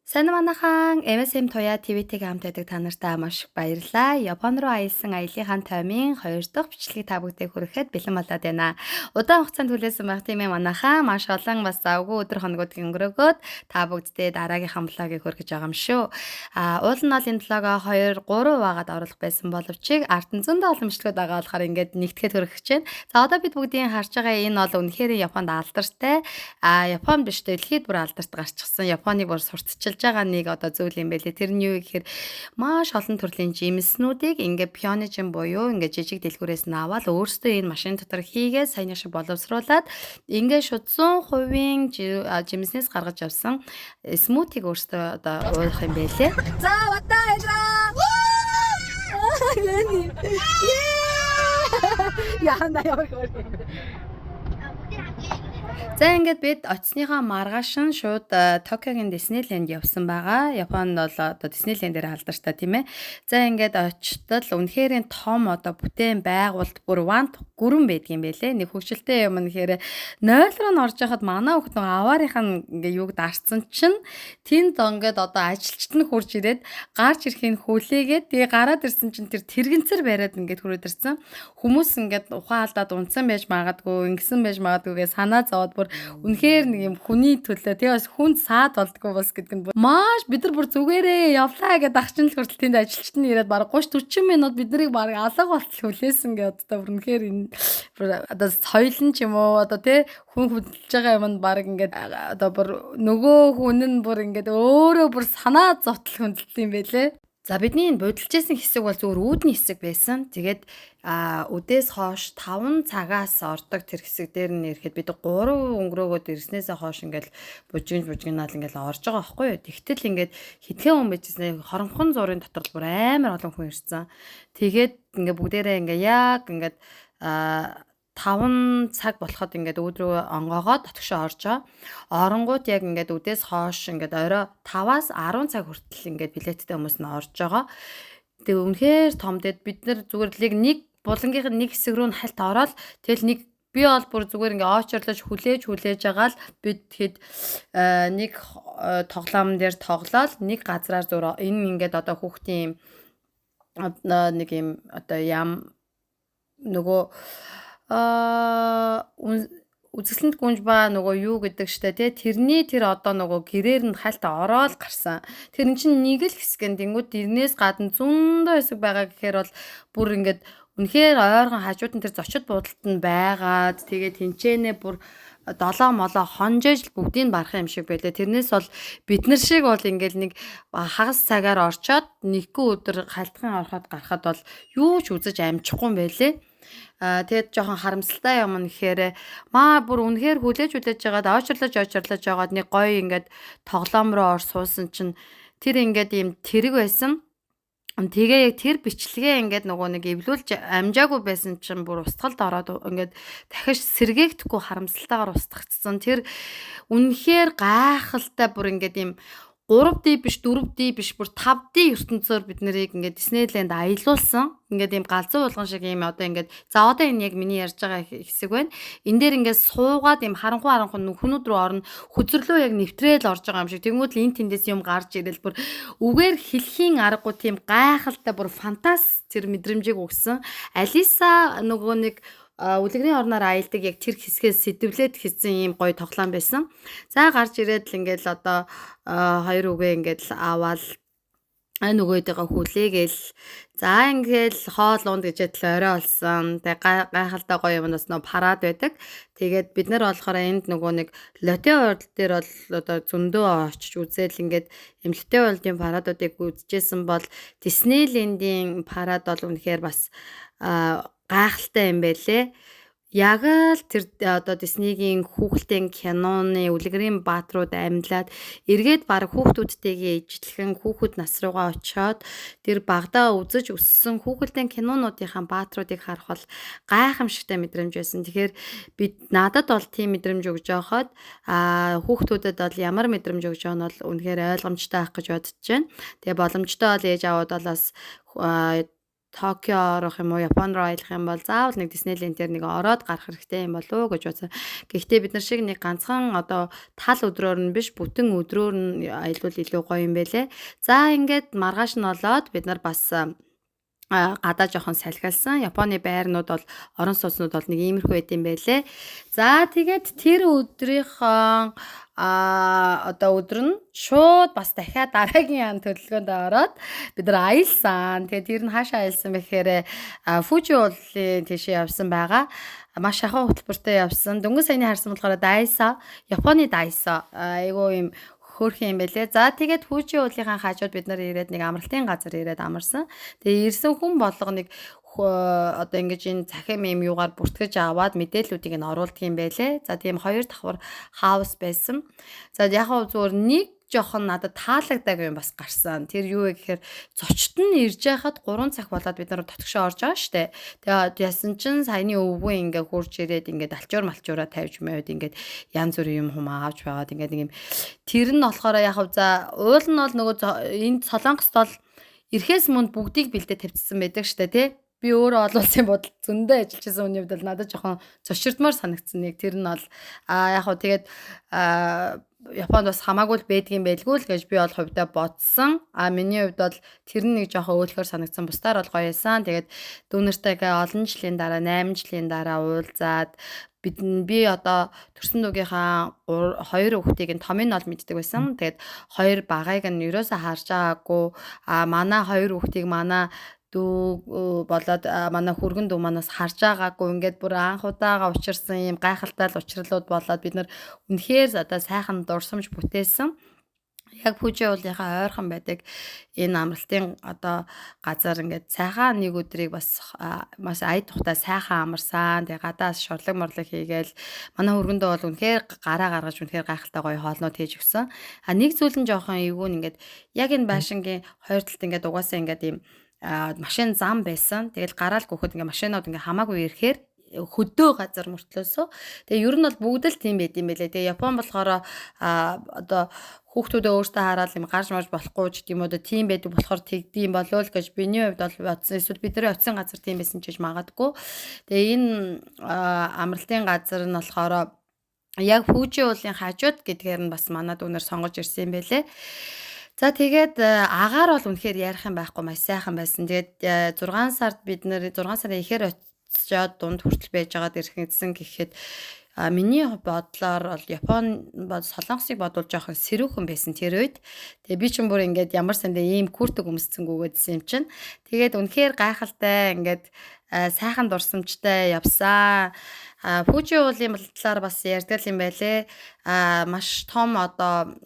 Сайн манайхан MSM Туяа ТV-тэйг хамт байдаг та нартай маш их баярлалаа. Япон руу аялсан аяллахын таймын 2 дахь бичлэгийг та бүхэнд хүрэхэд бэлэн болоод байна. Удаан хугацаанд хүлээсэн байх тийм ээ манайхан маш олон бас завгүй өдөр хоногуд өнгөрөөгөөд та бүгдтэй дараагийнхаа влогийг хүргэж байгаа юм шүү. Уул нь бол энэ влогоо 2 3 вагаад оруулах байсан боловч артын зөндөө олон бичлэгүүд байгаа болохоор ингээд нэгтгэхэд хүргэж байна. За одоо бид бүгдийн харж байгаа энэ бол үнэхээр Японд алдартай Япон биш дэлхийд бүр алдарт гарчихсан Японыг бүр сурталчилж байгаа нэг одоо зүйл юм байлээ. Тэр нь юу гэхээр маш олон төрлийн жимснүүдийг ингээ пионижин буюу ингээ жижиг дэлгүүрээс нь аваад өөрсдөө энэ машин дотор хийгээд саяны шиг боловсруулад ингээ шууд 100% жимснээс гаргаж авсан смутиг өөрсдөө одоо уух юм байлээ. За вата эдраа. Яханда явах вэ? За ингээд бид очсныхаа маргааш нь шууд Токиогийн Диснейленд явсан байгаа. Японд бол одоо Диснейлендээр алдартай тийм ээ. За ингээд очтол үнэхээр том одоо бүтээн байгуулалт бүр вант гүрэн байдаг юм байлээ. Нэг хөвгчлөлтэй юм нэхээр 0 руу н орж яхад манай хүүхд нэг аваарынх нь ингээ юуг дарцсан чинь тэнд ингээд одоо ажилчт нь хурж ирээд гарч ирэхин хүлээгээд тэгээ гараад ирсэн чинь тэр тэрэгэнцэр бариад ингээд хүрээд ирсэн. Хүмүүс ингээд ухаан алдаад унтсан байж магадгүй, ингэсэн байж магадгүйгээ санаа зовоод бүр үнэхээр нэг юм хүний төлөө тэгээ бас хүнд саад болдгоо бас гэдэг нь маш бид нар бүр зүгээрээ явлаа гэдэг ахчин л хүртэл тэнд ажилчт нь ирээд баг 30 40 минут бид нарыг баг алга болтол хүлээсэн гэдэг одоо үнэхээр энэ одоо соёлн ч юм уу одоо тий хүн хөдөлж байгаа юмд баг ингээд одоо бүр нөгөө хүн нь бүр ингээд өөрөө бүр санаа зовтол хөндлөлт юм байлээ. За бидний энэ бодолжсэн хэсэг бол зөвхөн үүдний хэсэг байсан. Тэгээд үдээс хойш 5 цагаас ордог тэр хэсэг дээр нь ирэхэд бид 3 өнгөрөөгөөд ирснээсээ хойш ингээл бужигнаал ингээл орж байгаа байхгүй юу. Тэгтэл ингээд хитгэн хүн байжсэн хоромхон зургийн дотор л бүр амар олон хүн ирсэн. Тэгээд ингээд бүгдээрээ ингээ яг ингээд 5 цаг болоход ингээд өөдрөө онгоогоод дотгошоо орж байгаа. Оронгууд яг ингээд үдээс хойш ингээд орой 5-аас 10 цаг хүртэл ингээд билеттэй хүмүүс нь орж байгаа. Тэгээ үнэхээр томдээд бид нар зүгээр л нэг булангийнх нь нэг хэсэг рүү нь хальт ороод тэгэл нэг би бол бүр зүгээр ингээ очрлож хүлээж байгаа л бид хэд нэг тоглоом дээр тоглоод нэг газраар зур энэ ингээд одоо хүүхдийн нэг юм одоо ям нөгөө үзэсгэлэнт гүнж ба нөгөө юу гэдэг штэ тий тэрний тэр одоо нөгөө гэрээр нь хальт ороод гарсан. Тэр нь чинь нэг л хэсэг нь тэнгууд тэрнээс гадна зөндөө хэсэг байгаа гэхээр бол бүр ингээд үнэхээр ойрхон хажууд нь тэр зочид буудалд нь байгаад тэгээ тэнчэнэ бүр 7 молоо хонжээж бүгдийг барах юм шиг байлаа. Тэрнээс бол бид нар шиг бол ингээл нэг хагас цагаар орчоод нэггүй өдөр хальтхан ороход гарахад бол юу ч үзэж амжихгүй юм байлээ. Тэгээд жоохон харамсалтай юм нэхээр бүр үнэхээр хүлээж жагаад очрлож жагаад нэг гоё ингээд тоглоом руу ор суусан чинь тэр ингээд юм тэрэг байсан. Тэгээ яг тэр бичлэгээ ингээд нөгөө нэг эвлүүлж амжаагүй байсан чинь бүр устгалд ороод ингээд дахиж сэргээгдэхгүй харамсалтайгаар устгагдсан. Тэр үнэхээр гайхалтай бүр ингээд юм 3D биш 4D биш бүр 5D ертөнцөөр бид нарыг ингээд Диснейленд аялуулсан. Ингээд ийм галзуу булган шиг ийм одоо ингээд за одоо энэ яг миний ярьж байгаа хэсэг байна. Энэ дээр ингээд суугаад ийм харанхуй нүхнүүд рүү орно. Хөзрлөө яг нэвтрээл орж байгаа юм шиг. Тэгмүүд л энэ тэндээс юм гарч ирэл бүр үгээр хэлхийн аргагүй тийм гайхалтай бүр фантаст тэр мэдрэмжийг өгсөн. Алиса нөгөө нэг үлгэрийн орноор аялдаг яг тэр хэсгээс сэдвлээд хийсэн ийм гоё тоглоом байсан. За гарч ирээд л ингээд л одоо хоёр үгээ ингээд л аваад нөгөөдөө хүлээгээл за ингээд хоол унд гэжэд л орой олсон. Тэгээ гайхалтай гоё юм бас нөө парад байдаг. Тэгээд бид нар болохоор энд нөгөө нэг лотте урд дээр бол одоо зөндөө очиж үзэл ингээд юм лотте урдын парадуудыг үзчихсэн бол Диснейлендийн парад бол үнэхээр бас гайхалтай юм байлээ. Яг л тэр одоо Диснейгийн хүүхэлдэйн киноны үлгэрийн баатрууд амьлаад эргээд баг хүүхдүүдтэйгээ ижлэхэн хүүхэд нас руугаа очиод тэр багадаа үзэж өссөн хүүхэлдэйн кинонуудынхаа баатруудыг харах бол гайхамшигтай мэдрэмж байсан. Тэгэхээр бид надад бол тийм мэдрэмж өгж байхад хүүхдүүдэд бол ямар мэдрэмж өгж байгаа нь бол үнэхээр ойлгомжтой байх гэж бодож байна. Тэгээ боломжтой бол ээж аваад бол бас Токио орох юм уу, Японд руу аялах юм бол заавал нэг Disneyland дээр нэг ороод гарах хэрэгтэй юм болов уу гэж бодсон. Гэхдээ бид нар шиг нэг ганцхан одоо тал өдрөөр нь биш бүтэн өдрөөр нь аялвал илүү гоё юм байлээ. За ингээд маргааш нь олоод бид нар бас гадаа жоохон салхилсан. Японы байрнууд бол орон сууцнууд бол нэг иймэрхүү байт юм байлээ. За тэгээд тэр өдрийнхөө одоо өдөр нь шууд бас дахиад дараагийн төлөвлөгөөнд ороод бид нар аялсан. Тэгээд тэр нь хаашаа аялсан бэхээр Фужи уулын тийшээ явсан байгаа. Маш шахуу хөтөлбөртэй явсан. Дөнгөж саяны харсан болохоор Дайсо, Японы Дайсо айгуу юм хөөрхөн юм байлээ. За тэгээд Фужи уулынхаа хажууд бид нар ирээд нэг амралтын газар ирээд амарсан. Тэгээ ирсэн хүн болго нэг одоо ингэж энэ цахим юм юугаар бүртгэж аваад мэдээллүүдийг нь оруулдаг юм байлээ. За тийм 2 давхар хаус байсан. За яг хөө зүгээр нэг жоохон надад таалагдаг юм бас гарсан. Тэр юу вэ гэхээр зочд нь ирж байхад 3 цаг болоод бид нар дотгошоо орж байгаа штэ. Тэгээд ясан чин саяны өвгөө ингээ хурж ирээд ингээ алчуур малчуураа тавьж маяад ингээ янз бүрийн юм хум аавж байгаад ингээ нэг юм тэр нь болохоор яг хөө за уул нь бол нөгөө энд Солонгост бол эрхээс мөнд бүгдийг бэлдээ тавьчихсан байдаг штэ тий. Би өөрөө олон улсын бодол зөндөө ажиллаж байсан үний хувьд бол надад жоохон зочирдмаар санагдсан нэг тэр нь бол яг хөө тэгээд Японд бас хамаагүй л байдгийн байлгүй л гэж би бол хувьдаа бодсон. Миний хувьд бол тэр нь нэг жоохон өөлхөр санагдсан. Бусдаар бол гоё байсан. Тэгээд дүүнэртэйгээ олон жилийн дараа 8 жилийн дараа уулзаад би одоо төрсөн дүүгийнхаа 2 хүүхдийг нь томын ол мэддэг байсан. Тэгээд 2 багайг нь ерөөсөө харж байгаагүй. Манай 2 хүүхдийг манай дүү болоод манай хүргэн дүү манаас харж байгаагүй ингээд бүр анх удаага учирсан юм гайхалтай л учрлууд болоод бид нар үнэхээр одоо сайхан дурсамж бүтээсэн. Яг Фужи уулынхаа ойрхон байдаг энэ амралтын одоо газар ингээд сайхан нэг өдрийг бас маш ая тухтай сайхан амарсан. Тэгээ гадаас шорлог морлог хийгээл манай хүргэндээ бол үнэхээр гараа гаргаж үнэхээр гайхалтай гоё хоолнууд хийж өгсөн. Нэг зүйл нь жоохон эвгүй ингээд яг энэ байшингийн хоёр талд ингээд угаасаа ингээд ийм машин зам байсан. Тэгэл гараал гөхөд ингээ машинууд ингээ хамаагүй ирэхээр хөдөө газар мөртлөөсөө. Тэгээ ер нь бол бүгд л тийм байд юм байлээ. Тэгээ Япон болохоор одоо хүүхдүүдээ өөртөө хараад юм гарч марж болохгүй ч гэдэм үү тийм байдаг болохоор тэгдэм болов л гэж биний хувьд бол бодсон. Эсвэл бидний очисон газар тийм байсан ч гэж магадгүй. Тэгээ энэ амралтын газар нь болохоор яг Фужи уулын хажууд гэдгээр нь бас манай дүүнер сонгож ирсэн юм байлээ. За тэгээд агаар бол үнэхээр ярих юм байхгүй маш сайхан байсан. Тэгээд 6 сард бид нэр 6 сарын ихээр очиод дунд хүртэл байж байгаад ирхэгдсэн гэхэд миний бодлоор бол Япон Солонгосыг бодвол жоохон сэрүүхэн байсан тэр үед. Тэгээ би ч юм бүр ингээд ямар сандаа ийм күртэг өмсцөнгүүгээдсэн юм чинь. Тэгээд үнэхээр гайхалтай ингээд сайхан дурсамжтай явсан. Фужи уулын талаар бас ярьдаг юм байлээ. Маш том одоо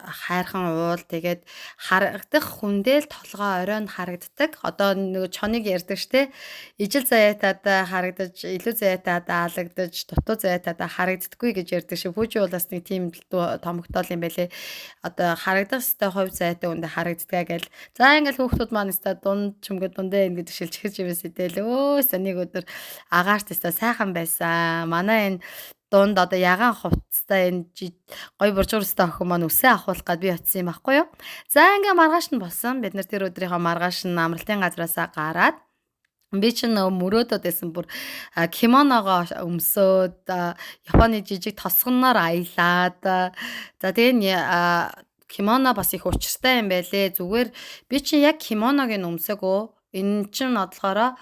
хайрхан уул тэгээд харагдах хүндэл толгой оройн харагддаг. Одоо нэг чоныг ярьдаг штэ. Ижил заяатад харагдаж, илүү заяатад алагдаж, дутуу заяатад харагддаггүй гэж ярьдаг шиг. Фужи уулаас нэг тийм томогтол юм байлээ. Одоо харагдах хэвээр хувь заяатай үндэ харагддгаа гэл. За ингээл хүүхдүүд маань өстой дунд чимгээ дундаа ингэж шилж хэрж юмс идэл. Өөс нэг өдөр агаарт өстой сайхан байсан. Манай энэ дунд одоо ягаан хувцастай энэ гой буржуурстай охин маань үсээ авахулах гээд би очисон юм байхгүй юу. За ингээ маргааш нь болсон. Бид нар тэр өдрийнхөө маргааш нь амралтын газраасаа гараад би чинь мөрөөдөд байсан бүр кимоногоо өмсөөд Японы жижиг тосгоноор аялаад за тэгээ кимоно бас их учиртай юм байлээ. Зүгээр би чинь яг кимоног нь өмсөөгөө энэ чинь бодлохороо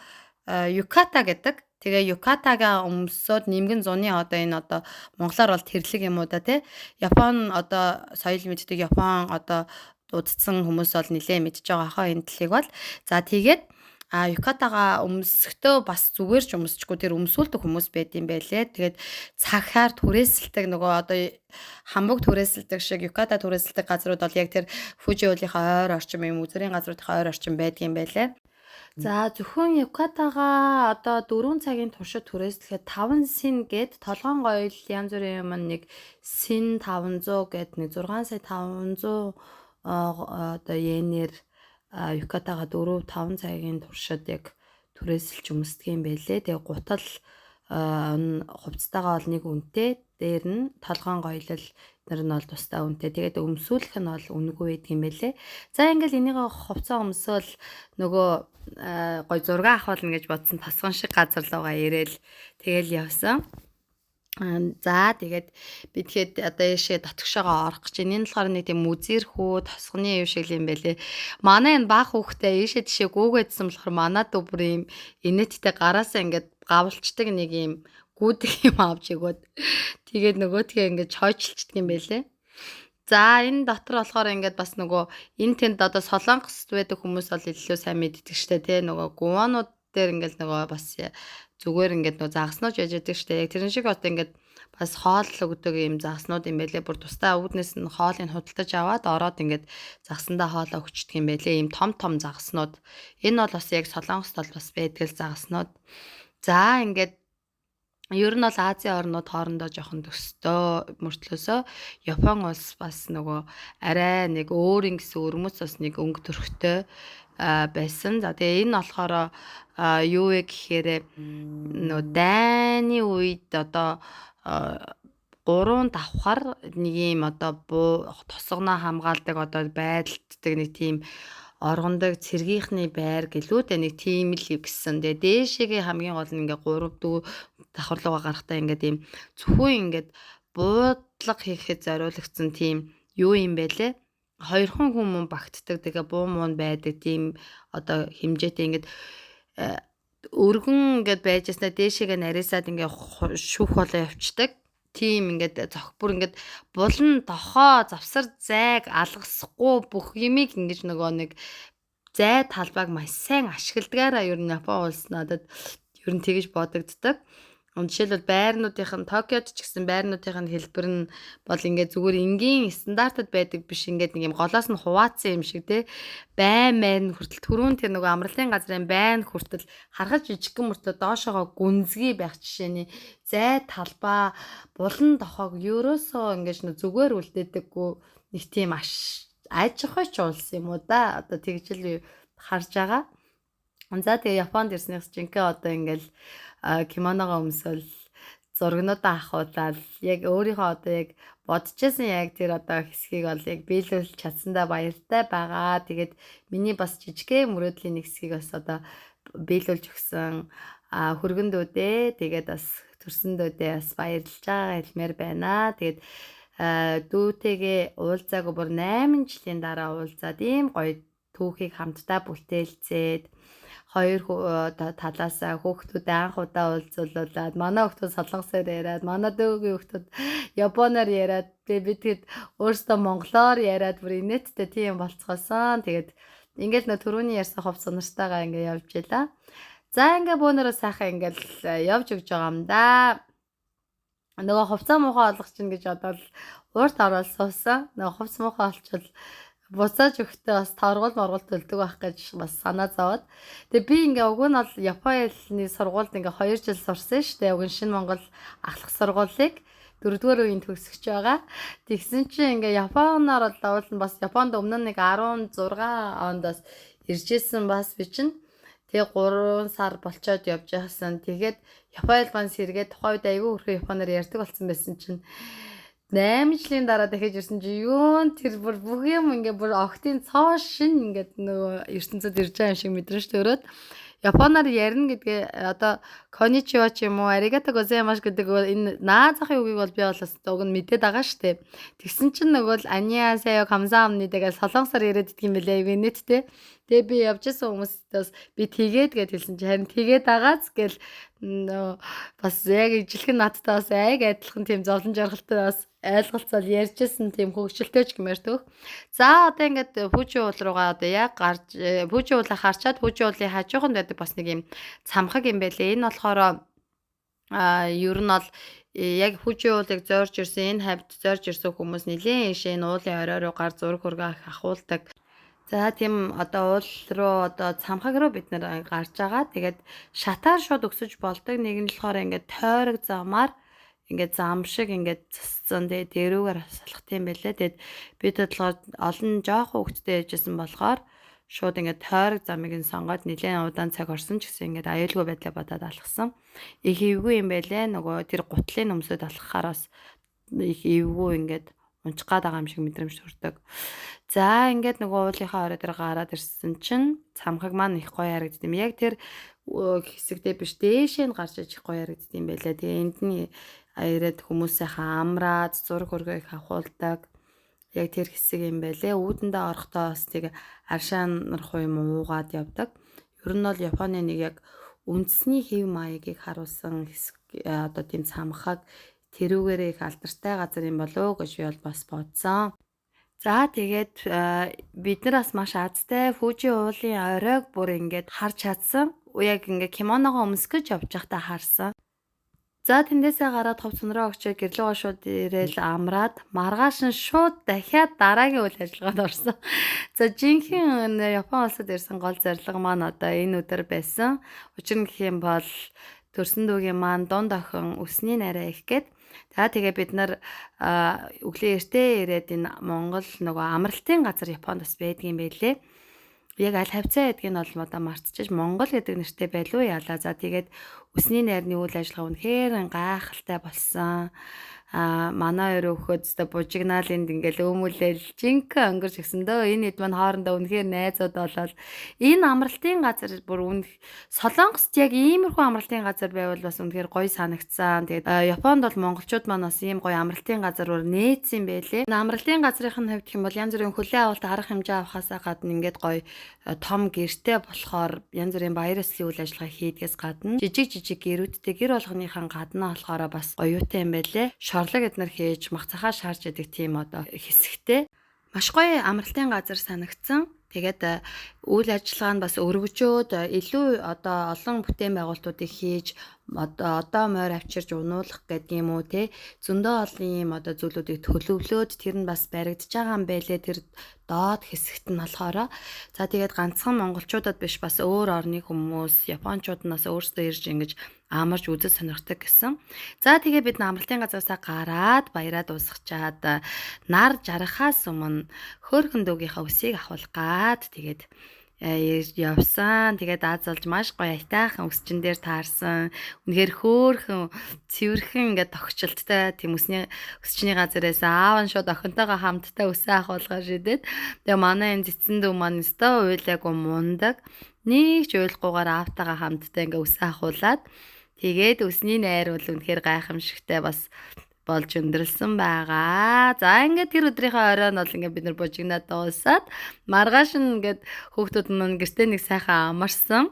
юката гэдэг. Тэгээ юкатагаа өмсөд нимгэн зуны одоо энэ одоо монголоор бол тэрлэг юм уу да тий. Япон одоо соёл мэддэг Япон одоо дуудсан хүмүүс бол нилээ мэдж байгаа хаа энэ талыг бол. За тэгээд юкатагаа өмсөхдөө бас зүгээр ч өмсчгүй тэр өмсүүлдэг хүмүүс байд юм байлээ. Тэгээд цагаар түрээсэлдэг нөгөө одоо хамбог түрээсэлдэг шиг юката түрээсэлдэг газрууд бол яг тэр Фужи уулынхаа ойр орчим юм үзэрийн газруудынхаа ойр орчим байдаг юм байлээ. За зөвхөн юкатагаа одоо 4 цагийн туршид түрээслэхэд 5 син гэд толгоон гоёл янз бүрийн юм нэг син 500 гэд нэг 6 сая 500 одоо йенээр юкатагаа 4-5 цагийн туршид яг түрээсэлж өмсдөг юм байлээ. Тэгээ гутал хувцастайгаа бол нэг үнэтэй дээр нь толгоон гоёлол нар нь бол тусдаа үнэтэй. Тэгээд өмсүүлэх нь бол үнэгүй байдаг юм байлээ. За ингээл энийг хувцас өмсөөл нөгөө гой зураг авахулна гэж бодсон тасган шиг газар руугаа ирээл тэгэл явсан. За тэгээд би тэгэхэд одоо яшээ дотгошоогоо орох гэж байна. Энэ болохоор нэг тийм мүзэрхүү тосгоны юм шиг юм байлээ. Манай энэ баах хүүхдээ ийшээ тийшээ гүүгээдсэн болохоор манай дүү бүр юм инээдтэй гараасаа ингээд гавлцдаг нэг юм гүдэг юм авч игүүд. Тэгээд нөгөөдгөө ингээд чойчилчдаг юм байлээ. За энэ дотор болохоор ингээд бас нөгөө энэ тэнд одоо Солонгост байдаг хүмүүс бол илүү сайн мэддэг штэ тий нөгөө гуанууд дээр ингээд нөгөө бас зүгээр ингээд нөгөө загаснууч яж байдаг штэ. Яг тэрэн шиг одоо ингээд бас хоол өгдөг юм загаснууд юм байлээ. Бүр тусдаа үүднээс нь хоолыг худалдаж аваад ороод ингээд загсандаа хоолоо өгчдөг юм байлээ. Ийм том загаснууд. Энэ бол бас яг Солонгост бол бас байдаг л загаснууд. За ингээд ер нь бол Азийн орнууд хоорондоо жоохон төстэй мөртлөөсөө Япон улс бас нөгөө арай нэг өөр ингэсэн өрмөц бас нэг өнгө төрхтэй байсан. За тэгээ энэ болохоор юу вэ гэхээр нөгөө дайны үед одоо 3 давхар нэг юм одоо тосгоноо хамгаалдаг одоо байдалддаг нэг тийм оргондог цэргийнхний байр гэлүүд нэг тийм л гэсэн. Тэгээ дээшээгээ хамгийн гол нь ингээ 3 давхар руугаа гарахтаа ингээд ийм зөвхөн ингээд буудлага хийхэд зориулагдсан тийм юу юм бэлээ. 2 хүн багтдаг. Тэгээ буу муун байдаг тийм одоо хэмжээтэй ингээд өргөн ингээд байж яснаа дээшээгээ нарийсаад ингээд шүүх болоо явцдаг. Тийм ингээд бүр ингээд булан дохоо завсар зайг алгасахгүй бүх юмыг ингэж нөгөө нэг зай талбайг маш сайн ашигладагаараа ер нь Япон улс надад ер нь тэгэж бодогддог. Жишээлбэл байрнуудын Токиод ч гэсэн байрнуудын хэлбэр нь бол ингээд зүгээр энгийн стандартад байдаг биш ингээд нэг юм голоос нь хуваацсан юм шиг те байн хүртэл түрүүн тэр нөгөө амралтын газрын байн хүртэл харахад жижигхэн мөртөө доошоогоо гүнзгий байх жишээний зай талбай булан дохоог ерөөсөө ингээд зүгээр үлдээдэггүй нэг тийм аж ахуйч улс юм уу да одоо тэгж л харж байгаа. За тэгээ Японд ирснээс жинхэнэ одоо ингээл кимоногоо өмсөөл зургнуудаа авахуулаад яг өөрийнхөө одоо яг бодчихсон яг тэр одоо хэсгийг бол яг биелүүлж чадсандаа баяртай байгаа. Тэгээд миний бас жижигхэн мөрөөдлийн нэг хэсгийг бас одоо биелүүлж өгсөн хөргөндүүдээ тэгээд бас төрсөндүүдээ бас баярлж байгаа хэлмээр байна. Тэгээд дүүтэйгээ уулзаагүй бүр 8 жилийн дараа уулзаад ийм гоё түүхийг хамтдаа бүтээлцээд хоёр талаасаа хүүхдүүд анх удаа уулзуулаад манай хүүхдүүд солонгосоор яриад манай дүүгийн хүүхдүүд японоор яриад би тэгэд өөрсдөө монголоор яриад бүр инээдтэй тийм болцгоосон. Тэгээд ингээл нөө түрүүний ярьсан хувц сониртойгоо ингээ явж илаа. За ингээ бөөнөрөө сайхан ингээл явж өгч байгаа юм да. Нөгөө хувцаа муухай олгох чинь гэж бодоод урт ороод суусан. Нөгөө хувц муухай олчвол буцааж өгтөө бас торгуул моргуул төлдөг байх гэж бас санаа зовоод. Тэгээ би ингээ уг нь бол Японы сургуульд ингээ 2 жил сурсан шүү дээ. Уг нь Шинэ Монгол ахлах сургуулийг 4-р үеийн төгсгөж байгаа. Тэгсэн чинь ингээ Японоор бол бас Японд өмнө нэг 16 онд бас иржсэн бас би чинь. Тэгээ 3 сар болчоод явж байхсан. Тэгээд Японд банс сэргээд тухайд айгүй хөрхөө Японоор ярьдаг болсон байсан чинь 8 жилийн дараа дахиж ирсэн чи юун тэр бүр бүх юм ингээ бүр октын цоо шин ингээд нөгөө ертөнцид ирж байгаа юм шиг мэдрэн ш төрөөд Японоор ярина гэдгээ одоо коничива ч юм уу аригато гозаимаш гэдэг энэ наазахын үгийг бол би бол бас уг нь мэдээд байгаа штэ. Тэгсэн чинь нөгөө л аниасаё камсаамни гэдэг солонгосоор яриад идэх юм бэлээ венеттэй. Тэгээ би явж исэн хүмүүстээс би тэгээд гэж хэлсэн чи харин тэгээд агааз гэл бас яг ижилхэн надтай бас айг адилхан тийм зовлон жаргалтай бас ойлголцол ярьжсэн тийм хөгжилтэйч гэмээр төх. За одоо ингээд Фужи уул руугаа одоо яг гарч Фужи уулаа харчаад Фужи уулын хажууханд байдаг бас нэг юм цамхаг юм байлээ. Энэ болохоор ер нь бол яг Фужи уулыг зорж ирсэн энэ хавьд зорж ирсэн хүмүүс нэлээд ийшээ энэ уулын орой руу гар зураг хургаа ахуулдаг. За тийм одоо уул руу одоо цамхаг руу бид нэр гарч байгаа. Тэгээд шатаар шууд өксөж болдог. Нэг нь болохоор ингээд тойрог замаар ингээд зам шиг ингээд цэцэн тэгээ дэрүүгээр салах тийм байлаа. Тэгээд бид бодлоо олон жоохон хөвгттэй яжсэн болохоор шууд ингээд тойрог замыг нь сонгоод нэлээд удаан цаг орсон ч гэсэн ингээд аюулгүй байдлаа бодоод алхсан. Их эвгүй юм байлаа. Нөгөө тэр гутлын өмсөд алхахаар бас их эвгүй ингээд унчих гээд байгаа юм шиг мэдрэмж төрдөг. За ингээд нөгөө уулынхаа орой дээр гараад ирсэн чинь цамхаг маань их гоё харагдд юм. Яг тэр хэсэгдээ биш дээшээ нь гарч иж их гоё харагдд юм байлаа. Тэгээ энд нь ирээд хүмүүсийнхаа амраад зураг хөргөийг авахулдаг. Яг тэр хэсэг юм байлээ. Үүдэндээ орохдоо бас тэг аршаанарх юм уугаад явдаг. Ер нь бол Японы нэг яг үндэсний хэв маягийг харуулсан хэсэг одоо тийм цамхаг тэрүүгээрээ их алдартай газар юм болоо гэж би бол бас бодсон. За тэгээд бид нар бас маш азтай Фужи уулын оройг бүр ингээд харж чадсан. Яг ингээд кимоногоо өмсгөж явж байхдаа харсан. За тэндээсээ гараад хов цонроо өгчөө гэрлүүгээ шууд ирээл амраад маргааш нь шууд дахиад дараагийн үйл ажиллагаанд орсон. За жинхэнэ Япон улсад ирсэн гол зорилго маань одоо энэ өдөр байсан. Учир нь гэх юм бол төрсөн дүүгийн маань дунд охин өсний нарай их гээд тэгээ бид нар өглөө эртээ ирээд энэ Монгол нөгөө амралтын газар Японд бас байдгийн байлээ. Яг аль хавцаа гэдгийг нь бол одоо мартчихж Монгол гэдэг нэртэй байлуу яалаа. За тэгээд өсний найрны үйл ажиллагаа үнэхээр гайхалтай болсон. Манай хоёр өгөхөд өстө бужигнаал энд ингээл өмүүлэл жинхэнэ өнгөрч гисэндөө энэ хэд маань хоорондоо үнэхээр найзууд болоод энэ амралтын газар бүр Солонгост яг иймэрхүү амралтын газар байвал бас үнэхээр гоё санагдсан. Тэгээд Японд бол монголчууд маань бас ийм гоё амралтын газар бүр нээсэн байлээ. Амралтын газрын хувьд гэх юм бол янз бүрийн хүлээ авалт арга хэмжээ авахаасаа гадна ингээд гоё том гэртэй болохоор янз бүрийн баяр ёслолын үйл ажиллагаа хийдгээс гадна жижиг гэрүүдтэй гэр болгоныхаа гадна болохоор бас оюутай юм байлээ. Шорлог эднэр хийж мах цахаа шаарч яадаг тийм одоо хэсэгтэй маш гоё амралтын газар санагдсан. Тэгээд үйл ажиллагаа нь бас өргөжөөд илүү одоо олон бүтээн байгуулалтуудыг хийж одоо морь авчирж унуулах гэдэг юм уу те зөндөө олон юм одоо зүйлүүдийг төлөвлөөд тэр нь бас баригдаж байгаа юм байлээ. Тэр доод хэсэгт нь болохоор за тэгээд ганцхан монголчуудад биш бас өөр орны хүмүүс японочууд нь бас өөрсдөө ирж ингэж амарч үзэл сонирхдаг гэсэн. За тэгээ бид амралтын газаасаа гараад баяраа дуусгачаад нар жарахаас өмнө хөөрхөн дүүгийнхаа үсийг авахулгаад тэгээд явсан. Тэгээд аз олж маш гоё айтайхан өсчин дээр таарсан. Үнэхээр хөөрхөн цэвэрхэн ингээд тогтчлттай тийм өсчний газараас аав нь шууд охинтойгоо хамтдаа өсөө ахуулгаа шидэд. Тэгээ манай энэ цэцэн дүү маань өстөө уйлаагүй мундаг. Нэг ч уйлахгүйгээр аавтайгаа хамтдаа ингээд өсөө ахуулаад тэгээд өсний найр бол үнэхээр гайхамшигтай бас болж өндөрлсөн байгаа. За ингээд тэр өдрийнхөө оройн бол ингээд бид нар бужигнаад дуусаад маргааш нь ингээд хүүхдүүд маань гэртээ нэг сайхан амарсан.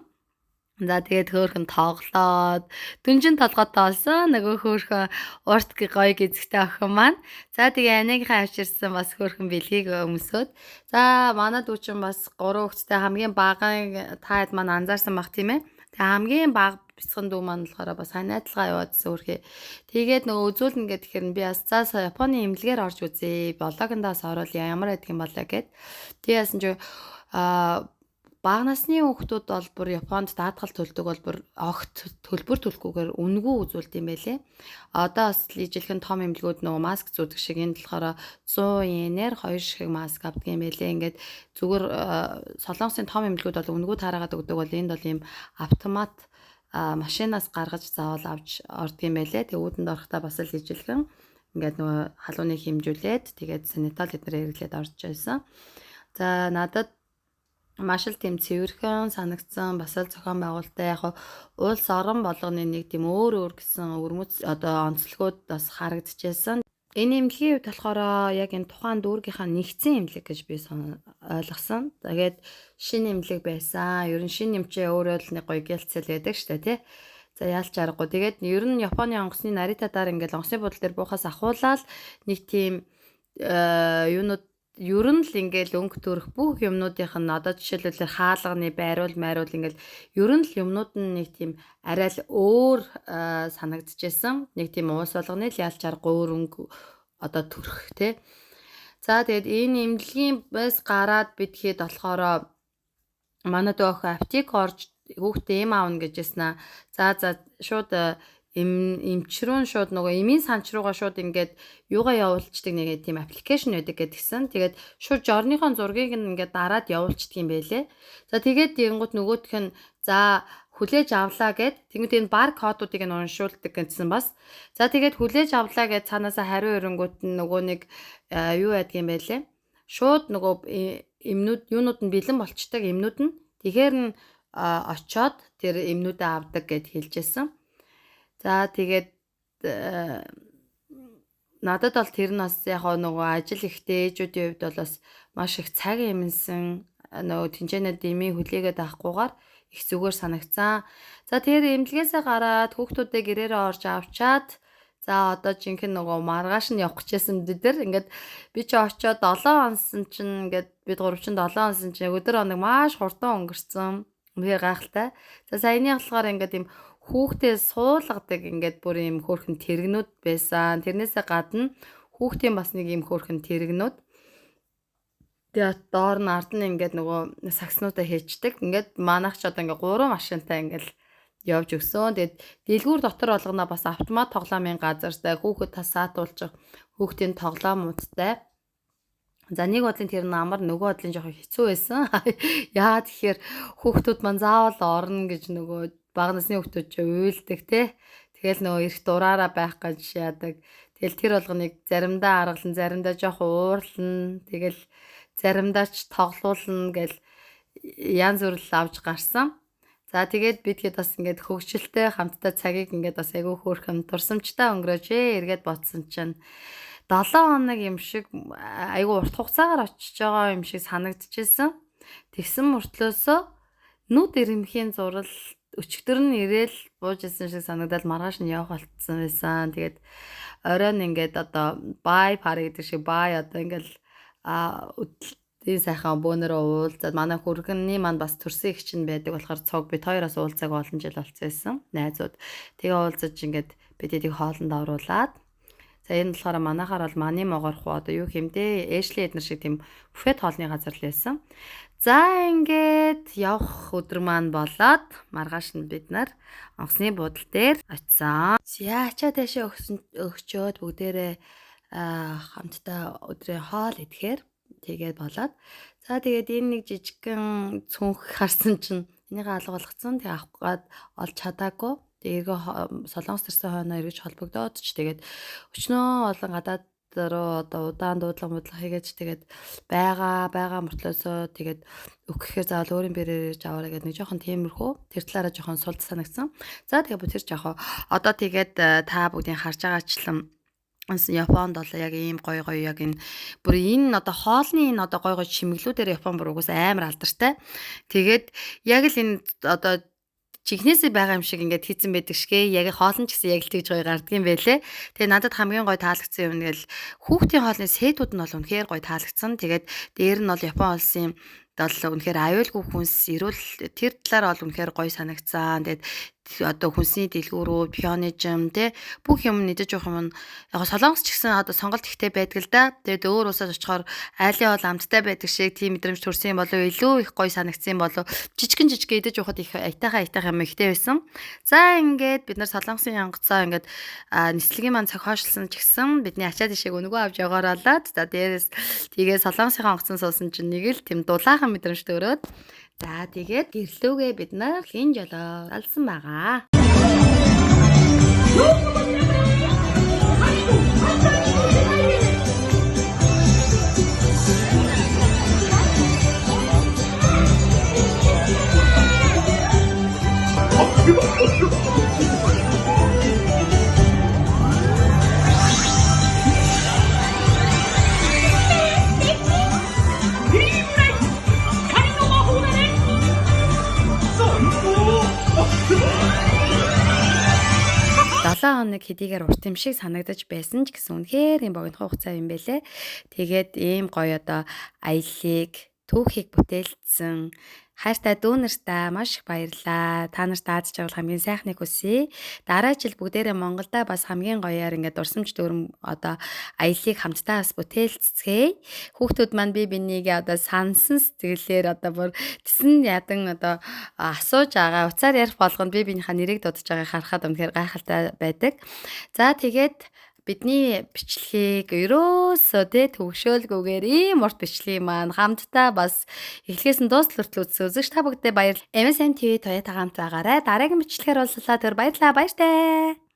За тэгээд хөөрхөн тоглоод дүнжин толгой тоолсон нөгөө хөөрхөн урт гоё гизгтэй охин маань. За тэгээ анигийнхаа авчирсан бас хөөрхөн бэлгийг өмсөд. За манай дүүчин бас 3 хүүхэдтэй хамгийн багын таад маань анзаарсан баг тийм ээ. Тэгээ хамгийн бага бяцхан дүү маань болохоор бас хайнааталгаа яваадсан үрхээ. Тэгээд нөгөө үзүүлнэ гэхээр би бас за Японы имлэгээр орж үзье. Блогондоос оруулъя. Ямар байдаг юм болоо гэд. Тэгээ яасан чи бага насны хүүхдүүд бол бүр Японд даатгал төлдөг бол бүр огт төлбөр төлөхгүйгээр үнэгүй үзүүлд юм байлээ. Одоо бас ижилхэн том имлгүүд нөгөө маск зүүдэг шиг энэ болохоор 100 йенээр 2 ширхэг маск авдаг юм байлээ. Ингээд зүгээр Солонгосын том имлгүүд бол үнэгүй таараагаад өгдөг бол энд бол ийм автомат машинаас гаргаж заавал авч ордог юм байлээ. Тэгээ үүдэнд орохдоо бас л ижилхэн ингээд нөгөө халууныг хэмжүүлээд тэгээд санитал эднэр хэрэглээд орж байсан. За надад маш л тийм цэвэрхэн санагдсан бас л зохион байгуулалттай яг улс орон болгоны нэг тийм өөр гэсэн өрмөц одоо онцлогуд бас харагдчихсан. Энэ эмнэлгийн хувьд болохоор яг энэ тухайн дүүргийнхаа нэгдсэн эмнэлэг гэж би ойлгосон. Тэгээд шинэ эмнэлэг байсан. Ер нь шинэ эмчээ өөрөө л нэг гоё гэлцэл байдаг штэ тий. За яалч аргагүй. Тэгээд ер нь Японы онгоцны наритадаар ингээд онгоцны бодол дээр буухаас ахуулаад нэг тийм юунууд ер нь л ингээл өнгө төрөх бүх юмнуудынх нь одоо жишээлбэл хаалганы байруул ингээл ер нь л юмнууд нь нэг тийм арай л өөр санагдчихсан. Нэг тийм уус болгоны л ялч арга өөр өнгө одоо төрөх тий. За тэгээд энэ эмнэлгийн бас гараад бидгээд болохоор манай дөө аптек орж хүүхдээ эм аавна гэж яснаа. За шууд эмчрүүн шууд нөгөө эмийн санч руугаа шууд ингээд юугаа явуулцдаг нэг тийм аппликейшн байдаг гэдгсэн. Тэгээд шууд жорныхон зургийг ингээд дараад явуулцдаг юм байлээ. За тэгээд тэгэнгүүт нөгөөх нь за хүлээж авлаа гэд тэгмэд энэ бар кодуудыг нь уншуулдаг гэсэн бас. За тэгээд хүлээж авлаа гэд цаанаасаа хариу ирэнгүүт нь нөгөө нэг юу байдгийм байлээ. Шууд нөгөө юунууд нь бэлэн болчдаг эмнүүд нь тэгэхээр нь очоод тэр эмнүүдээ авдаг гэд хэлжсэн. За тэгээд надад бол тэр нь бас яг нөгөө ажил ихтэй ээжүүдийн хувьд бол бас маш их цаг эмнсэн нөгөө тэнцэнэ дэмий хүлээгээд авахгүйгээр их зүгээр санагцсан. За тэр эмнэлгээсээ гараад хүүхдүүдээ гэрээрээ орж авчаад за одоо жинхэнэ нөгөө маргааш нь явах гэжсэн бид нар ингээд би ч очоод 7 онсон чинь ингээд бид гурав чинь 7 онсон чинь өдөр хоног маш хурдан өнгөрцөн. Үнэхээр гайхалтай. За саяны болохоор ингээд юм хүүхдээ суулгадаг ингээд бүр юм хөөрхөн тэрэгнүүд байсан. Тэрнээсээ гадна хүүхдийн бас нэг юм хөөрхөн тэрэгнүүд. Тэгээд доор нь ард нь ингээд нөгөө сакснуудаа хийчдэг. Ингээд манайх ч одоо ингээд 3 машинтай ингээд явж өгсөн. Тэгээд дэлгүүр дотор болгоно бас автомат тоглоомын газартай хүүхэд тасаатуулж хүүхдийн тоглоомуудтай. За нэг бодлын тэр намар нөгөө бодлын жоохон хэцүү байсан. Яа тэгэхээр хүүхдүүд маань заавал орно гэж нөгөө бага насны хүүхдүүд ч уйлдаг те. Тэгэл нөгөө эрт дураараа байх гэж яадаг. Тэгэл тэр болгоныг заримдаа аргалан, заримдаа жоохон уурлна. Тэгэл заримдаа ч тоглуулна гэл янз бүр авч гарсан. За тэгээд бидгээд бас ингээд хөвгчлөлтэй хамтдаа цагийг ингээд бас айгүй хөөрхөн турсамжтай өнгөрөөж эргээд бодсон чинь 7 хоног юм шиг айгүй урт хугацаагаар очиж байгаа юм шиг санагдчихсэн. Тэгсэн мөртлөөсөө нүд ирэмхийн зурал өчигдөр нь ирээл бууж исэн шиг санагдаад маргааш нь явах болцсон байсан. Тэгээд оройн ингээд одоо бай пари гэдэг шиг бай одоо ингээд өдөлтийн сайхан бөөнөрөө уулзаад манай хүргэнний маань бас төрсөн их чинь байдаг болохоор цог бид хоёроос уулзааг олон жил болцсон байсан. Найзууд. Тэгээ уулзаж ингээд бид эдийг хоолнд оруулаад за энэ болохоор манайхаар бол маны могоор хуу одоо юу хэмдэ Эшли эднэр шиг тийм буфет хоолны газар л байсан. За ингээд явах өдөр маань болоод маргааш нь бид нар онгоцны буудлын дээр очисан. Яачаа дэшээ өгчөөд бүгдээрээ хамтдаа өдрийн хоол идэхээр тэгээд болоод за тэгээд энэ нэг жижигхэн цүнх харсан чинь энийг алга болгоцсон тэг авах гээд олж чадаагүй. Тэгээд солонгос төрсэн хойноо эргэж холбогдоод ч тэгээд өчнөө олон гадаад руу одоо удаан дуудлага хийгээч тэгээд байгаа мөртлөөсөө тэгээд өгөхээр заавал өөрийн бэрээр ирж аваарай гэдэг нэг жоохон тиймэрхүү тэр талаараа жоохон сулд санагдсан. За тэгээд тэр жоохон одоо тэгээд та бүгдийн харж байгаачлан Японд бол яг ийм гоё яг энэ бүр энэ одоо хоолны энэ одоо гоё чимэглүүдээр Япон бүр угсаа амар алдартай. Тэгээд яг л энэ одоо чихнээсээ байгаа юм шиг ингээд хийцэн байдаг шгэ. Яг хоолн ч гэсэн яг л тэгж гоё гардг юм байлээ. Тэгээ надад хамгийн гоё таалагдсан юм нэгэл хүүхдийн хоолны сэтүүд нь бол үнэхээр гоё таалагдсан. Тэгээд дээр нь бол Япон улсын үнэхээр аюулгүй хүнс ирүүл тэр талаар бол үнэхээр гоё санагдсан. Тэгээд одоо хүнсний дэлгүүрүүд, пионижм те бүх юм нэгдэж явах юм. Яг солонгос ч гэсэн одоо сонголт ихтэй байдаг л да. Тэгээд өөр улсад очихоор айлын бол амттай байдаг шиг тийм мэдрэмж төрсэн болов илүү их гоё санагдсан болов жижигэн идэж явахад их аятайхан юм ихтэй байсан. За ингээд бид нар солонгосын янгацаа ингээд нислэгийн маань цохиошлсон ч гэсэн бидний ачаад ишээг өнгөө авч явааралаад за дээрээс тэгээ солонгосын онгоцон суусан чинь нэг л тийм дулаахан мэдрэмжтэй өрөөд за тэгээд гэрлүүгээ бид нар хийн жолоо алсан байгаа. Хоног хэдийгээр урт юм шиг санагдаж байсан ч гэсэн үнэхээр юм богино хугацаа юм байлээ. Тэгээд ийм гоё одоо аяллыг түүхийг бүтээлсэн хайртай дүүнартаа маш их баярлаа. Та нарт дааж жаргал хамгийн сайхныг хүсье. Дараа жил бүгдээрээ Монголда бас хамгийн гоёар ингээд дурсамж дүүрэн одоо аяллыг хамтдаа бас бүтээлцгээе. Хүүхдүүд маань би бинийгээ одоо сансан сэтгэлээр одоо бүр тэсэн ядан одоо асууж байгаа. Уцаар ярих болгонд би биенийхээ нэрийг дуудаж байгааг харахад үнэхээр гайхалтай байдаг. За тэгээд бидний бичлэгийг ерөөсөө тэ төгшөөлгүйгээр ийм урт бичлэгийг маань хамтдаа бас эхлээс нь дуустал хүртэл үзэж та бүгдээ баярлалаа. MSN TV Toyota хамт байгаарай. Дараагийн бичлэгээр уулзлаа. Тэр баярлалаа. Баяртай.